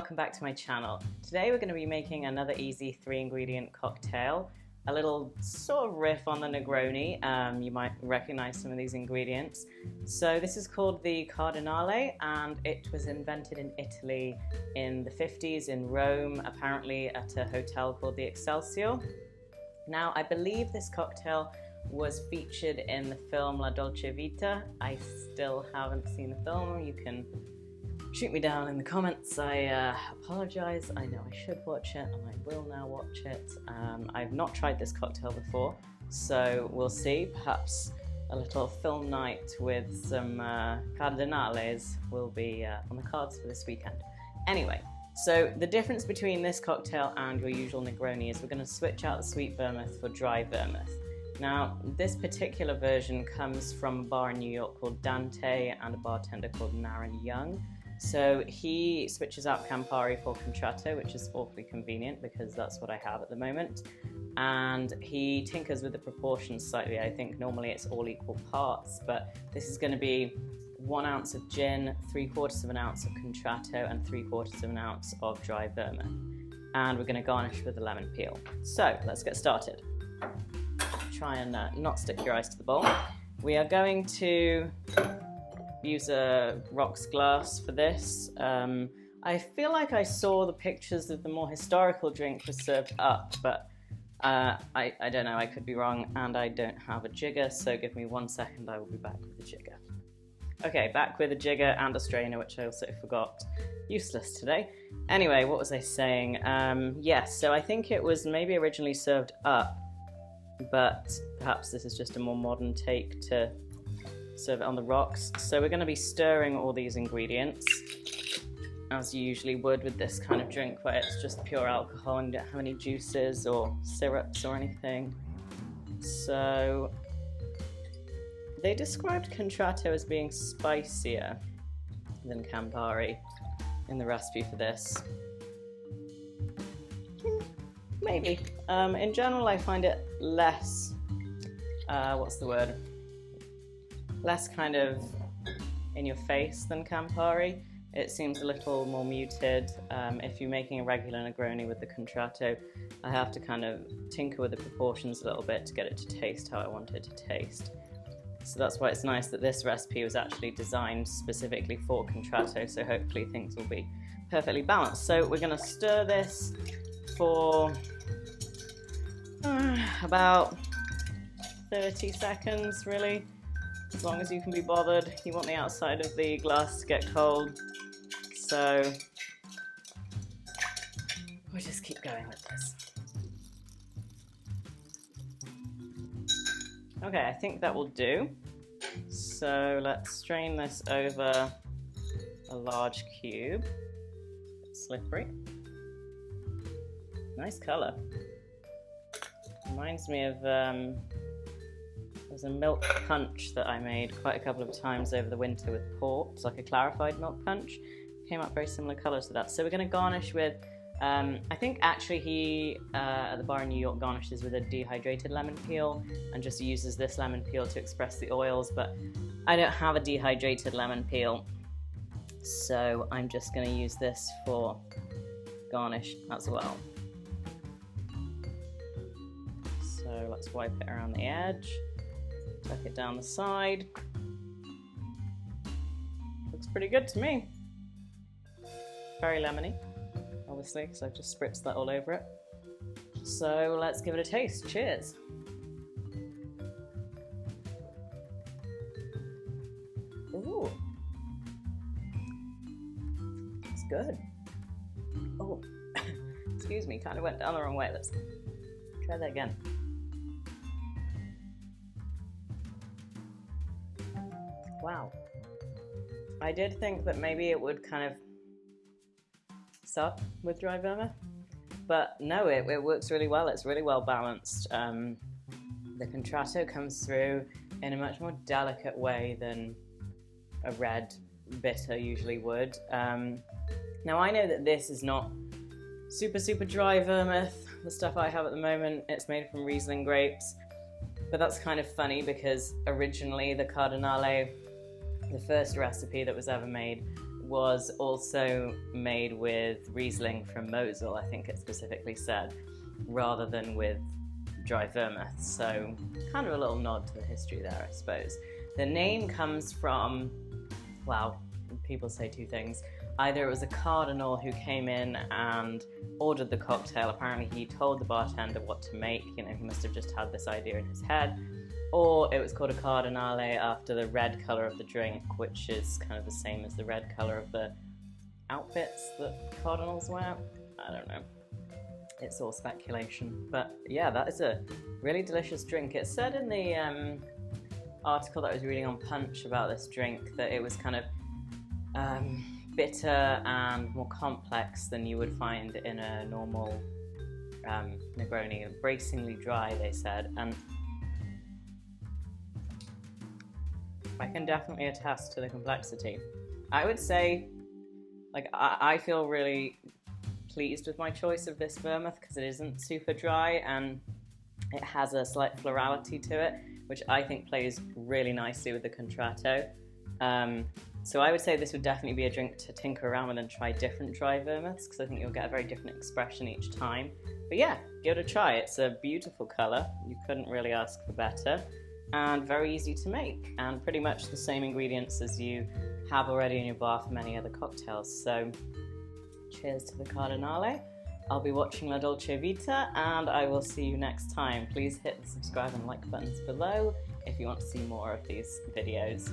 welcome back to my channel. Today we're going to be making another easy 3-ingredient cocktail, a little sort of riff on the Negroni. You might recognize some of these ingredients. So this is called the Cardinale, and it was invented in Italy in the 50s in Rome, apparently at a hotel called the Excelsior. Now I believe this cocktail was featured in the film La Dolce Vita. I still haven't seen the film. You can shoot me down in the comments. I apologize. I know I should watch it, and I will now watch it. I've not tried this cocktail before, so we'll see. Perhaps a little film night with some Cardinales will be on the cards for this weekend. Anyway, so the difference between this cocktail and your usual Negroni is we're going to switch out the sweet vermouth for dry vermouth. Now, this particular version comes from a bar in New York called Dante and a bartender called Naren Young. So he switches out Campari for contratto, which is awfully convenient because that's what I have at the moment. And he tinkers with the proportions slightly. I think normally it's all equal parts, but this is going to be 1 ounce of gin, 3/4 of an ounce of contratto, and 3/4 of an ounce of dry vermouth. And we're going to garnish with a lemon peel. So let's get started. Try and not stick your eyes to the bowl. We are going to use a rocks glass for this. I feel like I saw the pictures of the more historical drink was served up, but I don't know, I could be wrong, and I don't have a jigger, so give me 1 second, I will be back with a jigger. Okay, back with a jigger and a strainer, which I also forgot. Useless today. Anyway, what was I saying? Yes, so I think it was maybe originally served up, but perhaps this is just a more modern take to serve it on the rocks. So we're going to be stirring all these ingredients as you usually would with this kind of drink where it's just pure alcohol and you don't have any juices or syrups or anything. So they described contratto as being spicier than Campari in the recipe for this. Maybe. In general, I find it less, less kind of in your face than Campari. It seems a little more muted. If you're making a regular Negroni with the contratto, I have to kind of tinker with the proportions a little bit to get it to taste how I want it to taste. So that's why it's nice that this recipe was actually designed specifically for contratto, so hopefully things will be perfectly balanced. So we're going to stir this for about 30 seconds, really. As long as you can be bothered. You want the outside of the glass to get cold. So we'll just keep going with this. Okay, I think that will do. So let's strain this over a large cube. It's slippery. Nice colour. Reminds me of there's a milk punch that I made quite a couple of times over the winter with port. It's like a clarified milk punch. Came up very similar colours to that. So we're going to garnish with, I think actually he, at the bar in New York, garnishes with a dehydrated lemon peel and just uses this lemon peel to express the oils, but I don't have a dehydrated lemon peel, so I'm just going to use this for garnish as well. So let's wipe it around the edge. Tuck it down the side. Looks pretty good to me. Very lemony, obviously, because I've just spritzed that all over it. So let's give it a taste. Cheers. Ooh. It's good. Oh, excuse me, kind of went down the wrong way. Let's try that again. Wow. I did think that maybe it would kind of suck with dry vermouth, but no, it works really well. It's really well balanced. The contratto comes through in a much more delicate way than a red bitter usually would. Now I know that this is not super dry vermouth. The stuff I have at the moment, it's made from Riesling grapes, but that's kind of funny because originally the Cardinale, the first recipe that was ever made, was also made with Riesling from Mosel, I think it specifically said, rather than with dry vermouth. So kind of a little nod to the history there, I suppose. The name comes from, well, people say two things. Either it was a Cardinale who came in and ordered the cocktail. Apparently he told the bartender what to make. You know, he must have just had this idea in his head. Or it was called a Cardinale after the red colour of the drink, which is kind of the same as the red colour of the outfits that cardinals wear. I don't know. It's all speculation. But yeah, that is a really delicious drink. It said in the article that I was reading on Punch about this drink that it was kind of bitter and more complex than you would find in a normal Negroni. Bracingly dry, they said. And I can definitely attest to the complexity. I would say, like, I feel really pleased with my choice of this vermouth because it isn't super dry and it has a slight florality to it, which I think plays really nicely with the contratto. So I would say this would definitely be a drink to tinker around with and try different dry vermouths because I think you'll get a very different expression each time. But yeah, give it a try. It's a beautiful colour. You couldn't really ask for better. And very easy to make, and pretty much the same ingredients as you have already in your bar for many other cocktails. So cheers to the Cardinale. I'll be watching La Dolce Vita, and I will see you next time. Please hit the subscribe and like buttons below if you want to see more of these videos.